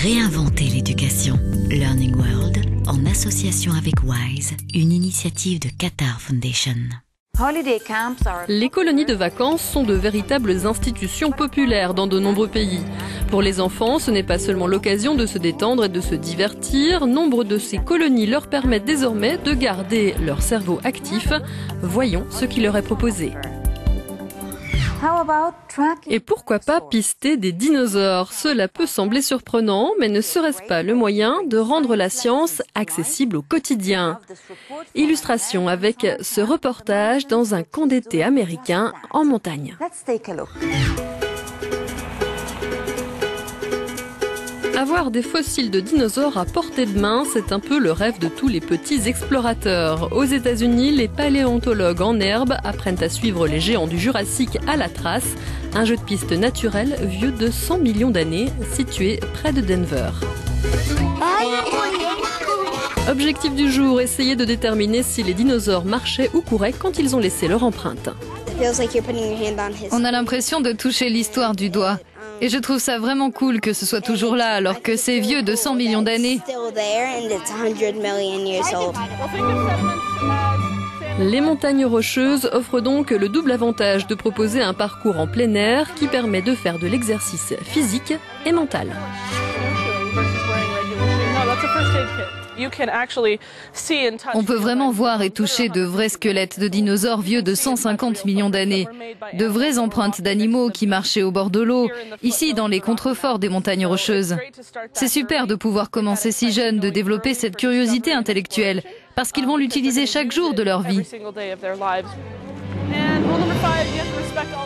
Réinventer l'éducation. Learning World, en association avec WISE, une initiative de Qatar Foundation. Les colonies de vacances sont de véritables institutions populaires dans de nombreux pays. Pour les enfants, ce n'est pas seulement l'occasion de se détendre et de se divertir. Nombre de ces colonies leur permettent désormais de garder leur cerveau actif. Voyons ce qui leur est proposé. Et pourquoi pas pister des dinosaures? Cela peut sembler surprenant, mais ne serait-ce pas le moyen de rendre la science accessible au quotidien? Illustration avec ce reportage dans un camp d'été américain en montagne. Avoir des fossiles de dinosaures à portée de main, c'est un peu le rêve de tous les petits explorateurs. Aux États-Unis, les paléontologues en herbe apprennent à suivre les géants du Jurassique à la trace, un jeu de piste naturel vieux de 100 millions d'années, situé près de Denver. Objectif du jour, essayer de déterminer si les dinosaures marchaient ou couraient quand ils ont laissé leur empreinte. On a l'impression de toucher l'histoire du doigt. Et je trouve ça vraiment cool que ce soit toujours là, alors que c'est vieux de 100 millions d'années. Les montagnes rocheuses offrent donc le double avantage de proposer un parcours en plein air qui permet de faire de l'exercice physique et mental. On peut vraiment voir et toucher de vrais squelettes de dinosaures vieux de 150 millions d'années. De vraies empreintes d'animaux qui marchaient au bord de l'eau, ici dans les contreforts des montagnes rocheuses. C'est super de pouvoir commencer si jeune, de développer cette curiosité intellectuelle, parce qu'ils vont l'utiliser chaque jour de leur vie.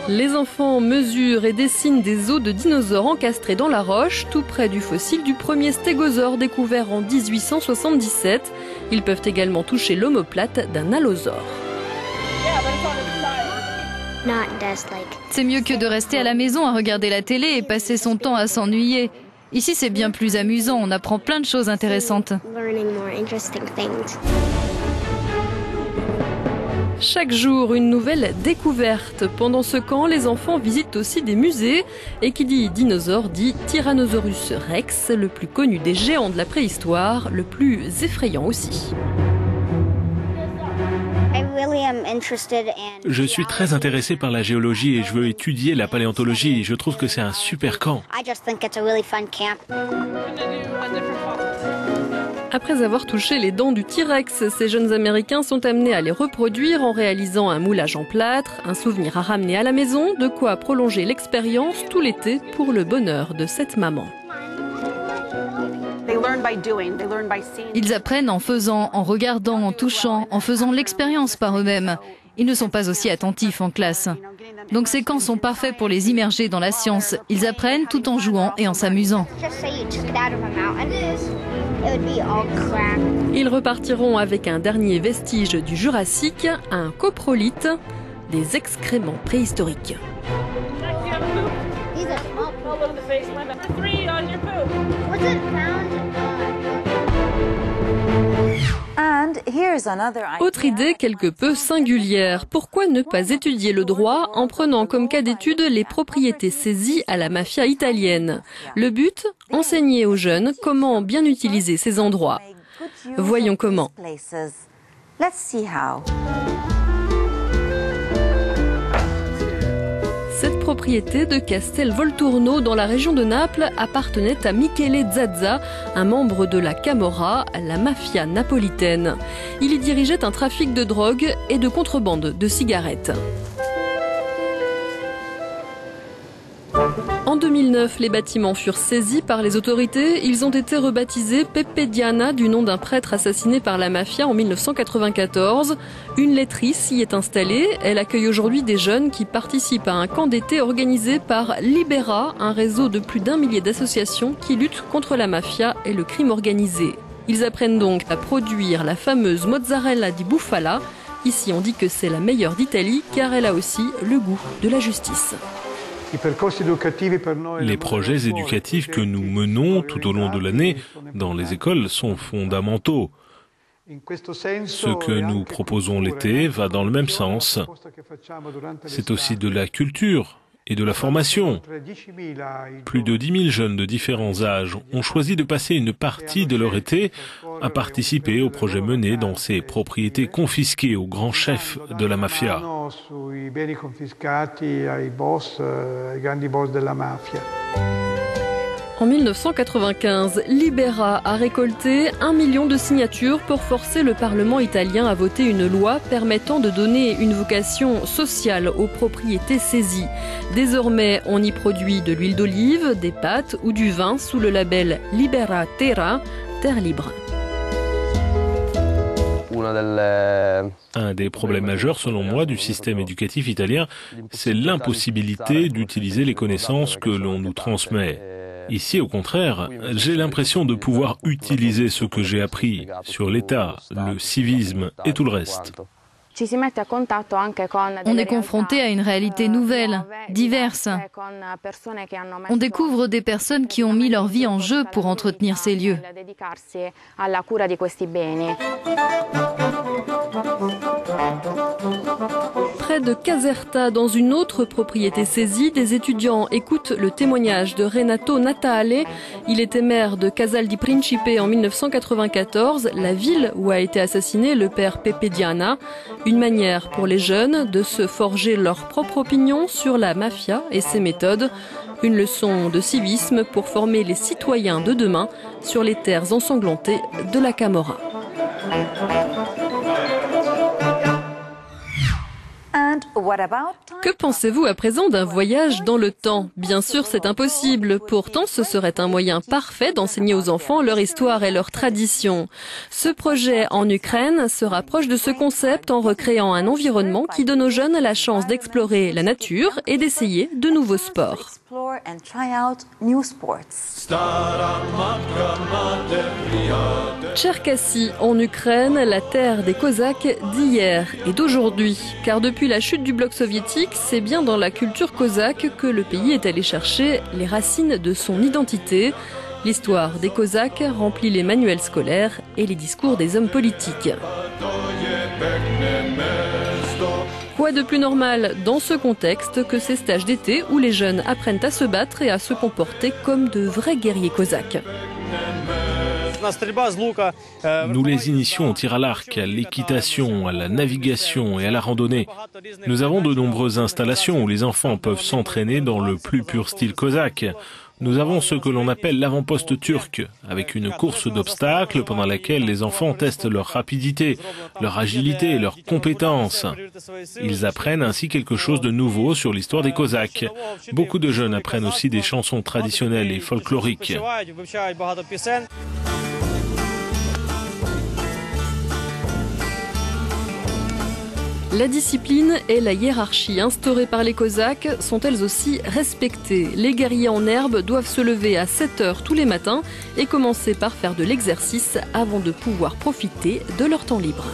Les enfants mesurent et dessinent des os de dinosaures encastrés dans la roche, tout près du fossile du premier stégosaure découvert en 1877. Ils peuvent également toucher l'omoplate d'un allosaure. C'est mieux que de rester à la maison à regarder la télé et passer son temps à s'ennuyer. Ici, c'est bien plus amusant, on apprend plein de choses intéressantes. Chaque jour, une nouvelle découverte. Pendant ce camp, les enfants visitent aussi des musées. Et qui dit dinosaure dit Tyrannosaurus rex, le plus connu des géants de la préhistoire, le plus effrayant aussi. Je suis très intéressé par la géologie et je veux étudier la paléontologie. Je trouve que c'est un super camp. Après avoir touché les dents du T-Rex, ces jeunes Américains sont amenés à les reproduire en réalisant un moulage en plâtre, un souvenir à ramener à la maison, de quoi prolonger l'expérience tout l'été pour le bonheur de cette maman. Ils apprennent en faisant, en regardant, en touchant, en faisant l'expérience par eux-mêmes. Ils ne sont pas aussi attentifs en classe. Donc ces camps sont parfaits pour les immerger dans la science. Ils apprennent tout en jouant et en s'amusant. Ils repartiront avec un dernier vestige du Jurassique, un coprolithe, des excréments préhistoriques. Autre idée quelque peu singulière. Pourquoi ne pas étudier le droit en prenant comme cas d'étude les propriétés saisies à la mafia italienne? Le but? Enseigner aux jeunes comment bien utiliser ces endroits. Voyons comment. Cette propriété de Castel Volturno dans la région de Naples appartenait à Michele Zazza, un membre de la Camorra, la mafia napolitaine. Il y dirigeait un trafic de drogue et de contrebande de cigarettes. En 2009, les bâtiments furent saisis par les autorités. Ils ont été rebaptisés Pepe Diana du nom d'un prêtre assassiné par la mafia en 1994. Une laiterie y est installée. Elle accueille aujourd'hui des jeunes qui participent à un camp d'été organisé par Libera, un réseau de plus d'1 millier d'associations qui luttent contre la mafia et le crime organisé. Ils apprennent donc à produire la fameuse mozzarella di bufala. Ici, on dit que c'est la meilleure d'Italie car elle a aussi le goût de la justice. Les projets éducatifs que nous menons tout au long de l'année dans les écoles sont fondamentaux. Ce que nous proposons l'été va dans le même sens. C'est aussi de la culture et de la formation. Plus de 10 000 jeunes de différents âges ont choisi de passer une partie de leur été à participer aux projets menés dans ces propriétés confisquées aux grands chefs de la mafia. En 1995, Libera a récolté 1 million de signatures pour forcer le Parlement italien à voter une loi permettant de donner une vocation sociale aux propriétés saisies. Désormais, on y produit de l'huile d'olive, des pâtes ou du vin sous le label Libera Terra, terre libre. Un des problèmes majeurs, selon moi, du système éducatif italien, c'est l'impossibilité d'utiliser les connaissances que l'on nous transmet. Ici, au contraire, j'ai l'impression de pouvoir utiliser ce que j'ai appris sur l'État, le civisme et tout le reste. On est confronté à une réalité nouvelle, diverse. On découvre des personnes qui ont mis leur vie en jeu pour entretenir ces lieux. Près de Caserta, dans une autre propriété saisie, des étudiants écoutent le témoignage de Renato Natale. Il était maire de Casal di Principe en 1994, la ville où a été assassiné le père Pepe Diana. Une manière pour les jeunes de se forger leur propre opinion sur la mafia et ses méthodes. Une leçon de civisme pour former les citoyens de demain sur les terres ensanglantées de la Camorra. Que pensez-vous à présent d'un voyage dans le temps? Bien sûr, c'est impossible. Pourtant, ce serait un moyen parfait d'enseigner aux enfants leur histoire et leur tradition. Ce projet en Ukraine se rapproche de ce concept en recréant un environnement qui donne aux jeunes la chance d'explorer la nature et d'essayer de nouveaux sports. Tcherkassy, en Ukraine, la terre des Cosaques d'hier et d'aujourd'hui. Car depuis la chute du bloc soviétique, c'est bien dans la culture cosaque que le pays est allé chercher les racines de son identité. L'histoire des Cosaques remplit les manuels scolaires et les discours des hommes politiques. Quoi de plus normal dans ce contexte que ces stages d'été où les jeunes apprennent à se battre et à se comporter comme de vrais guerriers cosaques. Nous les initions au tir à l'arc, à l'équitation, à la navigation et à la randonnée. Nous avons de nombreuses installations où les enfants peuvent s'entraîner dans le plus pur style cosaque. Nous avons ce que l'on appelle l'avant-poste turc, avec une course d'obstacles pendant laquelle les enfants testent leur rapidité, leur agilité et leurs compétences. Ils apprennent ainsi quelque chose de nouveau sur l'histoire des Cosaques. Beaucoup de jeunes apprennent aussi des chansons traditionnelles et folkloriques. La discipline et la hiérarchie instaurées par les Cosaques sont elles aussi respectées. Les guerriers en herbe doivent se lever à 7 heures tous les matins et commencer par faire de l'exercice avant de pouvoir profiter de leur temps libre.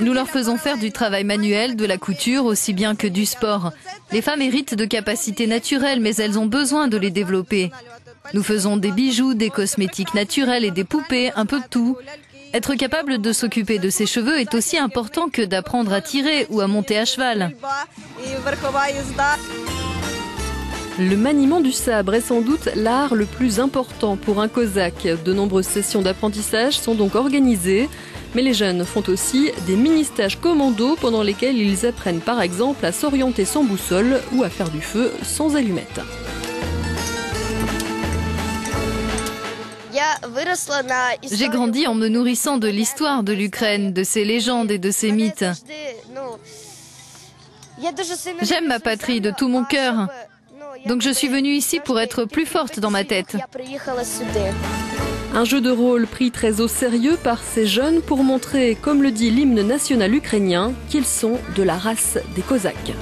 Nous leur faisons faire du travail manuel, de la couture, aussi bien que du sport. Les femmes héritent de capacités naturelles, mais elles ont besoin de les développer. Nous faisons des bijoux, des cosmétiques naturels et des poupées, un peu de tout. Être capable de s'occuper de ses cheveux est aussi important que d'apprendre à tirer ou à monter à cheval. Le maniement du sabre est sans doute l'art le plus important pour un cosaque. De nombreuses sessions d'apprentissage sont donc organisées. Mais les jeunes font aussi des mini-stages commando pendant lesquels ils apprennent par exemple à s'orienter sans boussole ou à faire du feu sans allumette. J'ai grandi en me nourrissant de l'histoire de l'Ukraine, de ses légendes et de ses mythes. J'aime ma patrie de tout mon cœur. Donc je suis venue ici pour être plus forte dans ma tête. Un jeu de rôle pris très au sérieux par ces jeunes pour montrer, comme le dit l'hymne national ukrainien, qu'ils sont de la race des Cosaques.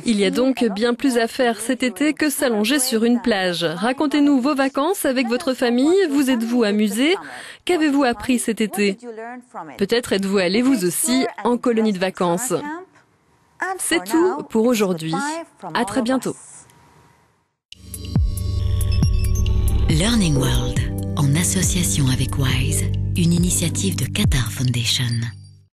Il y a donc bien plus à faire cet été que s'allonger sur une plage. Racontez-nous vos vacances avec votre famille. Vous êtes-vous amusé? Qu'avez-vous appris cet été? Peut-être êtes-vous allé vous aussi en colonie de vacances. C'est tout pour aujourd'hui. À très bientôt. Learning World, en association avec WISE, une initiative de Qatar Foundation.